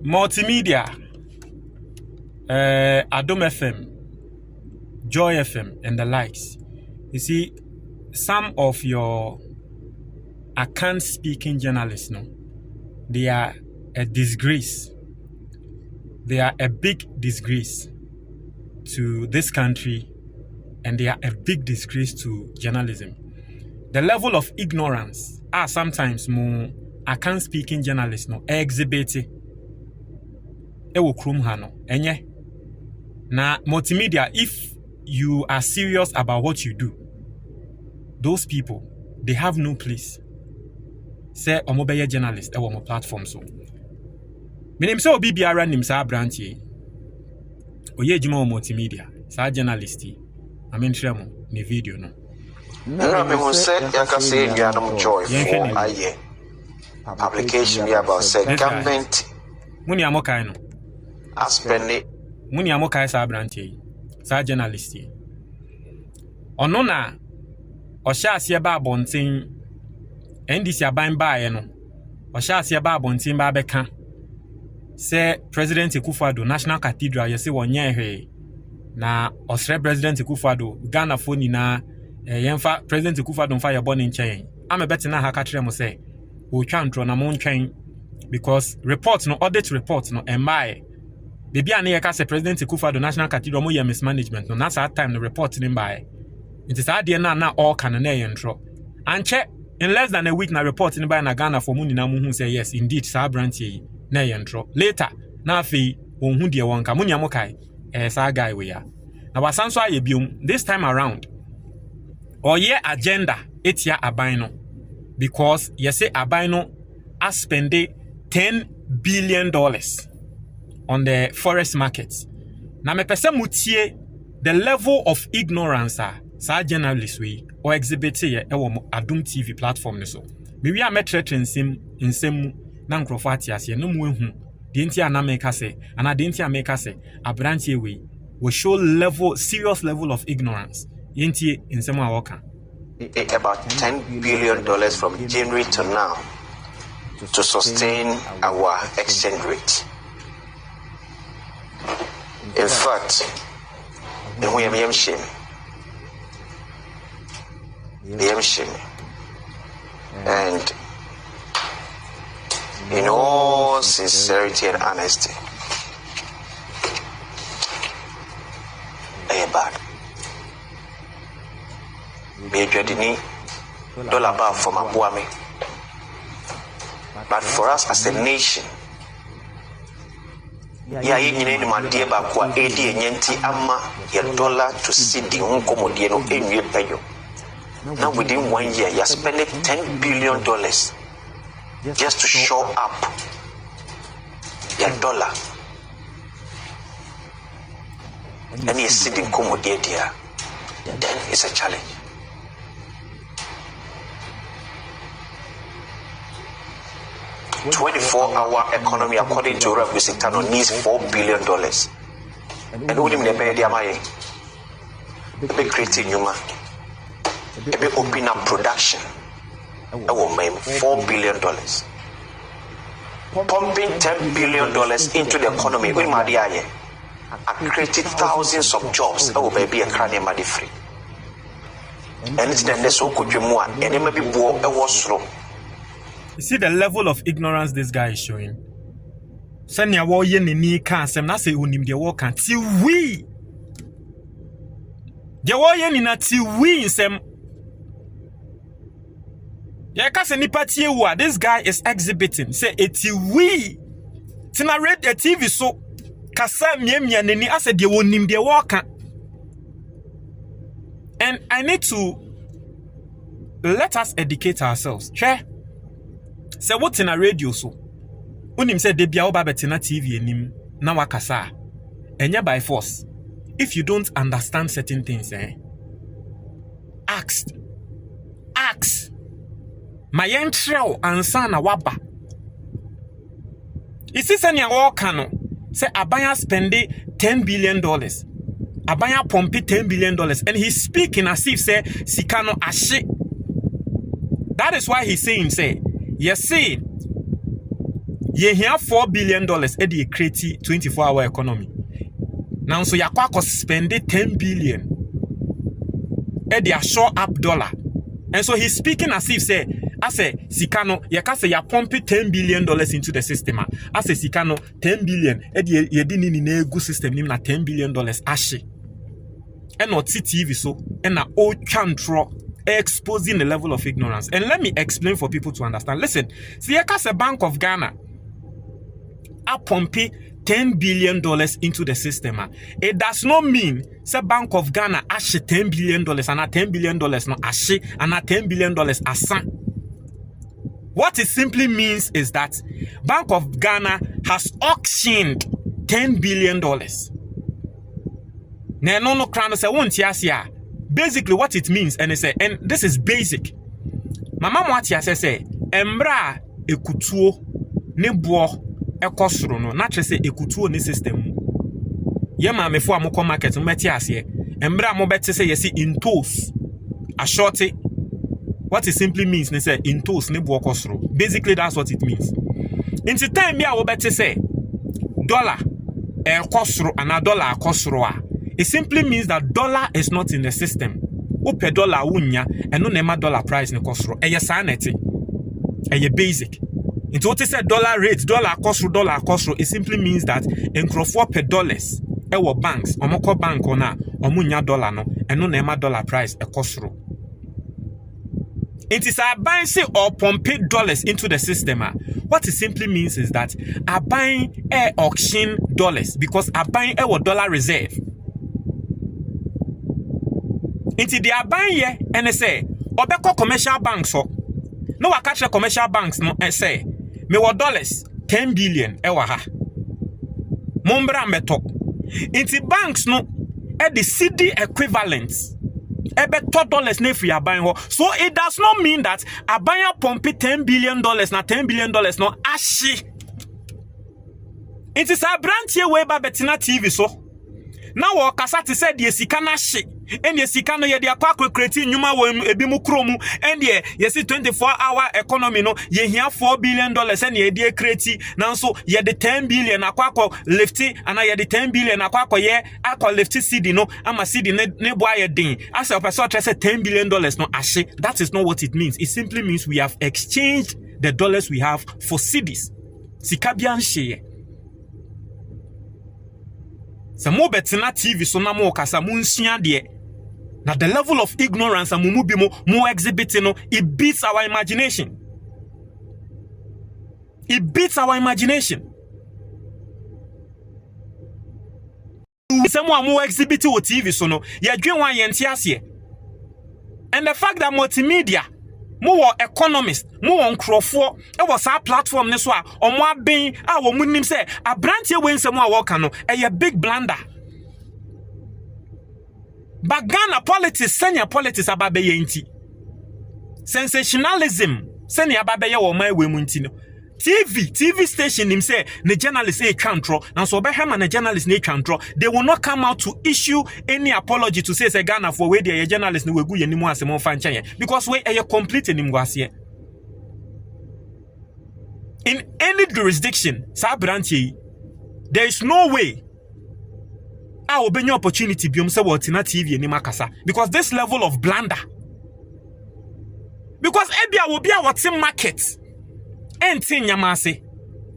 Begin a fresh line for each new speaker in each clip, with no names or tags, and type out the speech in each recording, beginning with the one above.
multimedia, Adom FM, Joy FM, and the likes. You see, some of your account-speaking journalists, no, they are a disgrace. They are a big disgrace to this country, and they are a big disgrace to journalism. The level of ignorance are sometimes more account-speaking journalists no exhibit. Ewo krum hano enye na multimedia. If you are serious about what you do, those people, they have no place. Say omobeye journalist ewo mo platform so. Menim say obi biara nim sa branch yi. Oye ejuma multimedia, sa journalist yi. Amentre mo ni video no.
No, me who said yaka say Adom Joy for aye. Application about say government
muni amokai no.
Aspende
muni amokai sa branch yi. Sa journalist yi. Ono na osha asie ba abonten NDC aban baaye no. Osha asie ba abonten ba beka. Say President Akufo-Addo National Cathedral yesi wonye hwe na osre President Akufo-Addo Ghana fo nyina yemfa President Akufo-Addo mfa yebɔ ne nkyɛn amebɛte na ha ka kyerɛ mo sɛ o twa ntro na mo ntwɛn because report no audit report no embae bebi a ne yɛ ka sɛ President Akufo-Addo National Cathedral mo yɛ mismanagement no na saa time no report ne mbae nti saa de na all kan na yɛ ntro ankyɛ in less than a week na report ne mbae na Ghana fo mo nyina mo hu sɛ yes indeed saa branch yi na yɛ ntro later na afi onhu de wonka mo nya mo kai saa guy we ya na wasanso aye biom this time around oye agenda etia aban no because you say aban no has spent $10 billion on the forex market. Na me pese mutie the level of ignorance sa journalists we or exhibit here ewo Adom TV platform ne so me wi a metre nsem na nkrofo atiase no mu ehu de nti anameka se ana de nti ameka se abranche we will show serious level of ignorance yenti nsem a woka
about $10 billion from January to now to sustain our exchange rate. In fact, we am shame. And in all sincerity and honesty, bad. $1 for my boy. But for us as a nation, ya yini ni madie ba kwa edi enyenti ama ya dollar to cedi unko modie no enwie peyo. Now within 1 year, you're spending $10 billion just to show up your dollar. And you're sitting commodated here. Then it's a challenge. A 24-hour economy, according to Rev. Visitano, needs $4 billion. And who didn't pay their money? Be creating human. Be open up production. I will make $4 billion. Pumping $10 billion into the economy. I created thousands of jobs. I will be a crane money free. And it's the next could be more. And it may be more. It was slow.
You see the level of ignorance this guy is showing. Send your war yen ni can sem na say unim the war can till we. The war yen na till we sem. Yeah, cause any party this guy is exhibiting. Say till we. Tina read the TV so kasa miemia neni I said the unim the war can. And I need to let us educate ourselves. Sure. Say what in a radio so unim say debia oba betina TV enim na wakasa enya by force. If you don't understand certain things ask my entrao ansa na waba isi say nya waka no say abanya spending $10 billion abanya pompi $10 billion and he's speaking as if say sikano ashe. That is why he's saying say yes, see, ye here $4 billion edi create 24-hour economy. Now so yakwa spend $10 billion edi a show up dollar. And so he's speaking as if say Sikano, yakase ya pump $10 billion into the system. As a Sikano, 10 billion, edi ye dini ni egu system ni na $10 billion ashe. And not TV so, and na o chantro exposing the level of ignorance. And let me explain for people to understand. Listen, see yakase Bank of Ghana a pump $10 billion into the system. It does not mean say Bank of Ghana ashe $10 billion and a $10 billion no ashe and a $10 billion asan. What it simply means is that Bank of Ghana has auctioned $10 billion. Basically what it means, and this is basic. Mama Mwatia say, Embra ekutuo ne bo ekosro no, na se ekutuo ne system. Yema mefo amoko market meti ase. Embra mo beti say yesi in toes. A shorty. What it simply means, they say in toes ne bo ekosro. Basically that's what it means. In the time ya wo beti say dollar ekosro and a dollar ekosro. It simply means that dollar is not in the system. Upe dollar unya and no nema dollar price ne kosro. Eye sanity. Eye basic. Into what it said dollar rate, dollar kosro, it simply means that encrofo per dollars. Ewo banks, omoko bank ona, omunya dollar no, and no nema dollar price e kosro. It is a buying say or pump dollars into the system. What it simply means is that a buying air auction dollars because a buying a dollar reserve. Into the buying here and they say, Obeko commercial banks so no I catch commercial banks no and say me wa dollars 10 billion ewa ha. Mombra meto. Into banks no at the CD equivalent. Ebe $2 ne free a buying ho. So it does not mean that a buyer pump $10 billion na $10 billion no ashi. It is a brand here way by Betina TV so. Now Kasati said yes he can ashi. And yes he can ye dia kwa create nyuma wo ebimu kromu and ye yes 24-hour economy no ye here $4 billion and ye dia create now so ye the 10 billion akwa lefty and ye the 10 billion akwa ye akwa lefty CD no ama CD ne boy ye din as a person say $10 billion no ashe. That is not what it means. It simply means we have exchanged the dollars we have for CDs. Sikabian share. Samo betina TV so na mo kasa munsia de. Now the level of ignorance and more exhibiting no, it beats our imagination. It beats our imagination. Someone more exhibiting on TV so no, you're doing one yentiasie. And the fact that multimedia, more economists, more on Crawford, it was our platform this one, or more being our munim say, a branch here when someone walk no, a big blunder. But Ghana politics, senior politics ababe yenti. Sensationalism, senior ababe or my womuntino. TV station him say the journalist control. Now so Beham and the journalist control. They will not come out to issue any apology to say Ghana for where the journalist no we go anymore as more fan because we are complete in here. In any jurisdiction, there is no way I will be your opportunity be what in TV and makasa because this level of blunder. Because Ebia will be our team market. And tin yamase.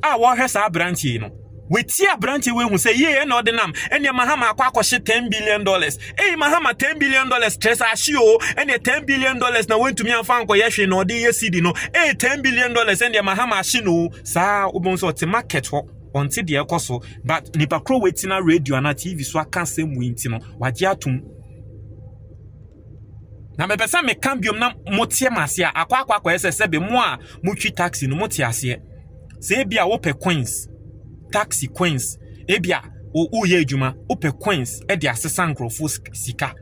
I want her sa branch no. We tia branch we who say yeah no the nam and your Mahama akwa $10 billion. Hey Mahama $10 billion stress ashio and the $10 billion now went to me and fan ko yehwe no de yesidi no. Hey $10 billion and your Mahama ashino sa ubonso te market ho. Until the ekoso, but nipa kro wetina radio and TV so aka same winti no wagye atum na me pesa me cambium na motie masia akwa sebe mo a mutwi taxi no motie ase se bia wo pe coins taxi coins ebia o ye adwuma wo pe coins e de asesa nkrofo sika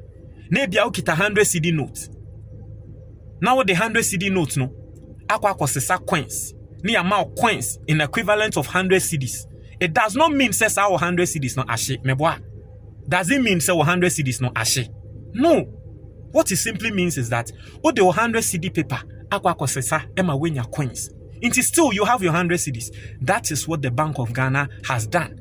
na bia wo kita 100 CD note na wo the 100 CD note no akwa sesa coins ni amount coins in equivalent of 100 CDs. It does not mean says our 100 CDs no ashe. Meboa. Does it mean say 100 CDs no ashe? No. What it simply means is that o the 100 CD paper akwa kosesa ema wenya coins. Until still you have your 100 cedis. That is what the Bank of Ghana has done.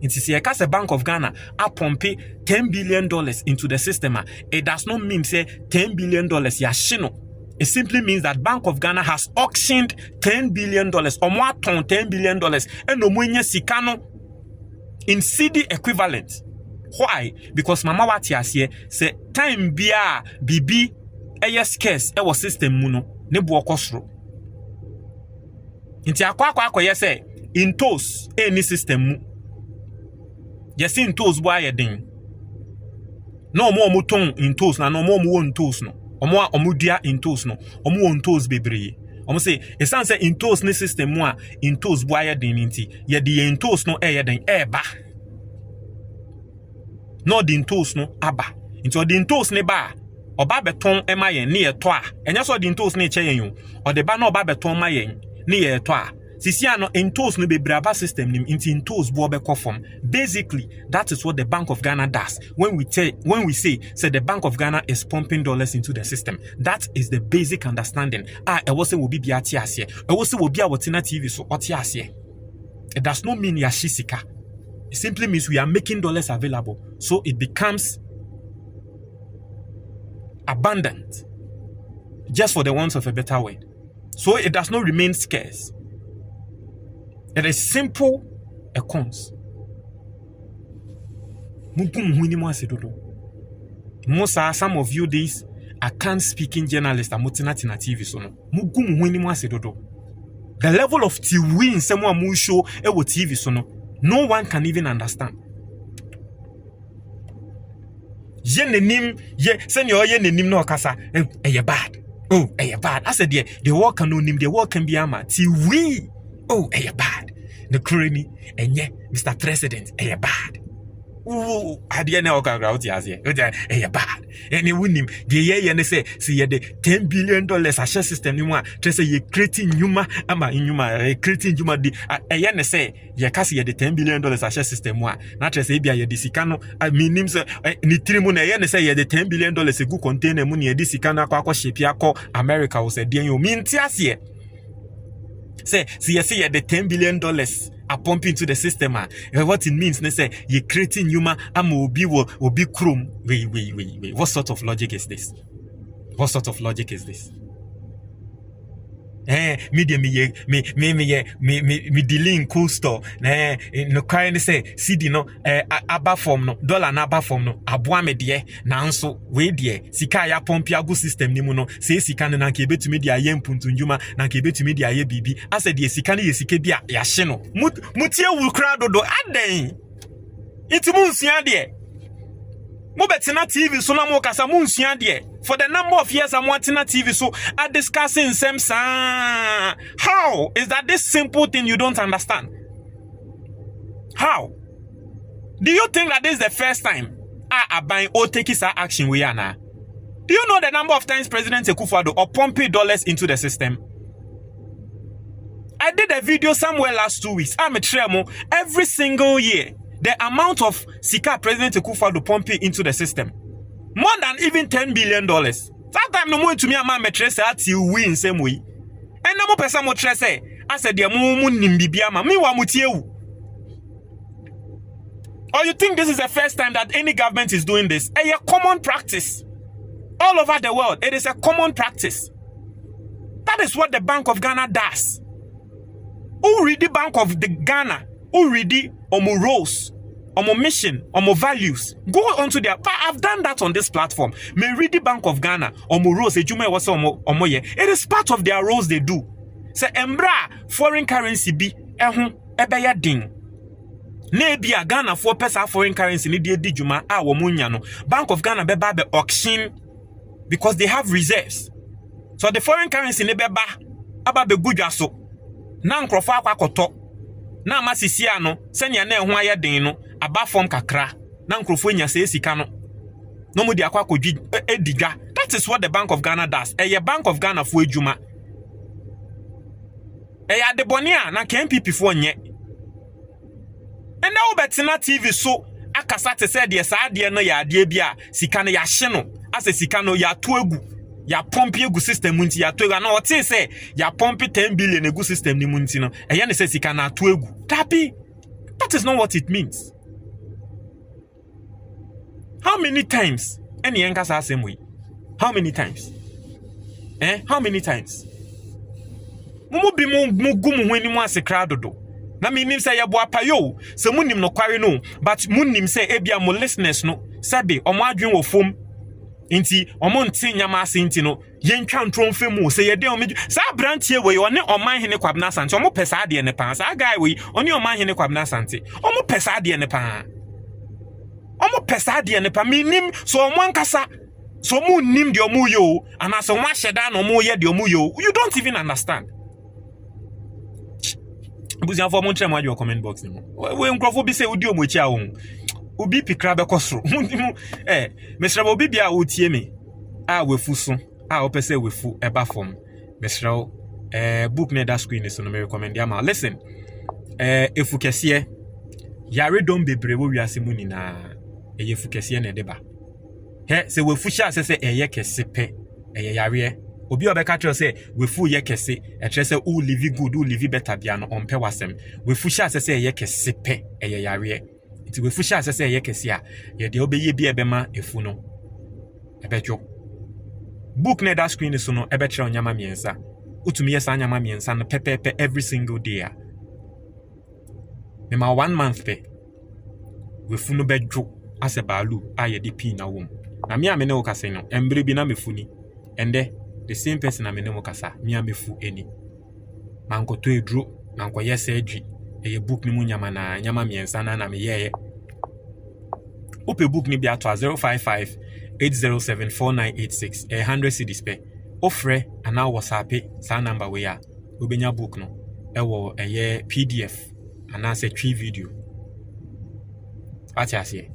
It is here because the Bank of Ghana a pump $10 billion into the system. It does not mean say $10 billion yashino. It simply means that Bank of Ghana has auctioned $10 billion or more ton $10 billion and no mwenye sikano in CD equivalent. Why? Because Mama Watiasie say time bia bibi eye scarce ewo system muno ne bo okosro. Inti akwa yese in toes any system mu. Yes in toes bo ayedin. No more ton in toes na no more won toes no. Omo dia in toes no. Omo won toes bebree. Omo say esan say in toes ne system mu a in toes bo ayedin inti ye de in toes no eyedin eba. No the toes no aba. Into the toes ne ba. Oba beton ema yen ni eto a. Enya so the toes ne che yen yo. O de ba no oba beton ma yen ni eto a. Sisi ano in toes no be braba system nim into in toes bo be form. Basically, that is what the Bank of Ghana does. When we say the Bank of Ghana is pumping dollars into the system. That is the basic understanding. E wo se wo bi ati ase. E wo se wo bi a wotina TV so oti ase. It does not mean ya shisika. It simply means we are making dollars available. So it becomes abundant. Just for the want of a better word. So it does not remain scarce. It is simple accounts. Some of you these account speaking journalists are multinational TV so no. The level of TV in someone who show TV so no one can even understand. Senior no kasa bad. Oh, bad. I said the work can no nim, the work can be ama. TV. Oh, bad. The crony and Mr. President, bad. Oh, I didn't know about it. Bad. And you win him. The year and say, see the $10 billion a share system. You want to say you're creating Yuma, ama in Yuma, creating Yuma. I say, you can see the $10 billion a share system. Not to say, be a disicano. I mean, names Nitrimun, and say, the $10 billion a good container money, a disicana, Shipia, America was a dear you mean, Tiasia. Say, see, the $10 billion are pumping into the system. What it means, they say, you're creating Yuma, will be chrome. Wait. What sort of logic is this? What sort of logic is this? Me dealing cool store. No kind say, CD no, abba form no, dollar na abba form no, abwa me die, na anso, we die, sika ya pompi agu system ni muno, se sika na kebe tu media ye mpuntu njuma, na kebe tu media ye bibi, ase die sika ni ye sike bia, ya sheno. Mutie wukra dodo, aden. Iti munsia die. Mubetina TV so na mo kasa munsia die. For the number of years I'm watching TV, so are discussing same sang. How is that this simple thing you don't understand? How? Do you think that this is the first time I buying or taking some action we are now? Do you know the number of times President Akufo-Addo or pumping dollars into the system? I did a video somewhere last 2 weeks. I'm a tremo every single year. The amount of Sika President Akufo-Addo pumping into the system. More than even $10 billion. Sometimes no more to me a man metrese at you win same way. And no more person mo trese. I said the mumu nimbibiama. Me wa mutiewu. Or you think this is the first time that any government is doing this? A common practice. All over the world, it is a common practice. That is what the Bank of Ghana does. Who read the Bank of the Ghana? Who read the Omo rules? Omo mission, Omo values. Go onto their. I've done that on this platform. Me read the Bank of Ghana, Omo rules. Omo ye. It is part of their roles they do. Say embra foreign currency be ebeya ding. Nebi a Ghana for pesa foreign currency ni di juma a womunya no. Bank of Ghana beba be auction because they have reserves. So the foreign currency ne beba aba be gudwa so. Na nkrofo akwakoto. Na amasisia no senya na ehun ayedin no aba form kakra na nkrofo nya se sika no no mu di akwakodwi ediga. That is what the Bank of Ghana does. Eye Bank of Ghana for ejuma. Eye adebonia na KMPP for nye. And now betina TV so akasa te said yes ade no ya ade bia sika no ya hye no ase sika no ya to egu ya pompi egu system munti ya to egu na ote say ya pompi 10 billion egu system ni munti no eya ne say sika na to egu tabi. That is not what it means. How many times any yanka sa same way? How many times? How many times? Mumu bi mu gumu hweni mu asekra dodo. Na me nim say yebo apayo, se munim no kware no, but munim say ebia mo listeners no, sabe omo adwen wo fom. Inti omo nti nyama ase nti no, yentwa ntrom femu say yede omo sa brantie we one oman hene kwabna sante, omo pesa de ne pa. Sa guy we, oni oman hene kwabna sante. Omo pesa de ne pa. Omo pesa de ne pa me nim so omo ankasa. So mu nim de omo yo, ana so ma sheda no omo ye de omo yo. You don't even understand. Buzian for montre mo your comment box ni mo. We nkrofo bi say udi omo chi a wo. Obi pikra be kosoro. Mesra obi bia wo tie me. A wefu so. A opese wefu eba form. Mesra book me that screen so no me recommend ya ma. Listen. Efu kese yare don bebre wo wiase mu ni na efu kese na edeba. Se wefu sha se eye kese pe eye yare. Obi obeka tell say wefu ye kese e tell say who live good who live better bia no ompe wasem wefu sha say eye kese pe eye yare nti wefu sha say eye kese a ye de obeye bia ebema efu no ebejo book na that screen so no ebe tell nyama miensa utumi yesa nyama miensa no pepepe every single day a me ma 1 month pe wefu no bejo ase balu a ye de pin na wom na me amene wo kase no embre bi na mefuni ende the same person amenemo kasa mi amefu eni manko to edru manko yesa edwi eye book ni mu nyama na nyama miensa na me yeye ope book ni bia to 055 807 4986 100 cedis pe ofre ana WhatsApp sa number we ya obenya book no ewo eye PDF ana se twi video ati ase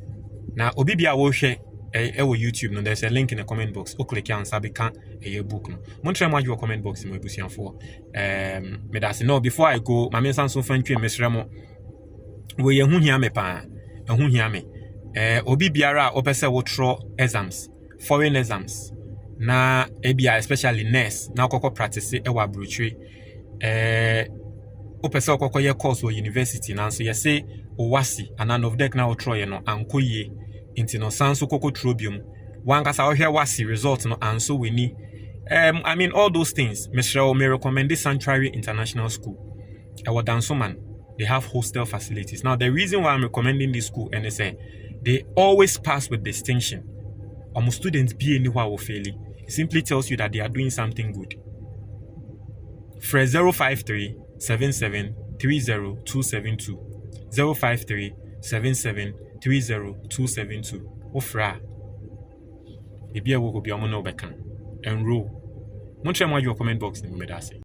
na obi bia wo hwe ewo YouTube no, there's a link in the comment box. O click and sabi kan a book no. Mon try your comment box mo ebusian for. Me da say no before I go, my men sanso fan twa mesra mo. We ye hu hia me pa. Hu hia me. Obi biara opese wo tro exams, foreign exams. Na ebia especially nurse na okoko practice e wa brochwe. Opese okoko ye course wo university na so ye say o wasi anan of deck na o tro ye no ankoye. Inti no sanso koko trobium wankasa ohwe wasi result no anso weni I mean all those things Michelle may recommend this Sanctuary International School Dansoman. They have hostel facilities. Now the reason why I'm recommending this school and say they always pass with distinction. Almost students be anywhere will fail. It simply tells you that they are doing something good. Fre 053 77 30 272 053 77 30272 ofra ebia wo go bi omo no bekan enroll. Mon try your comment box ni mo me da say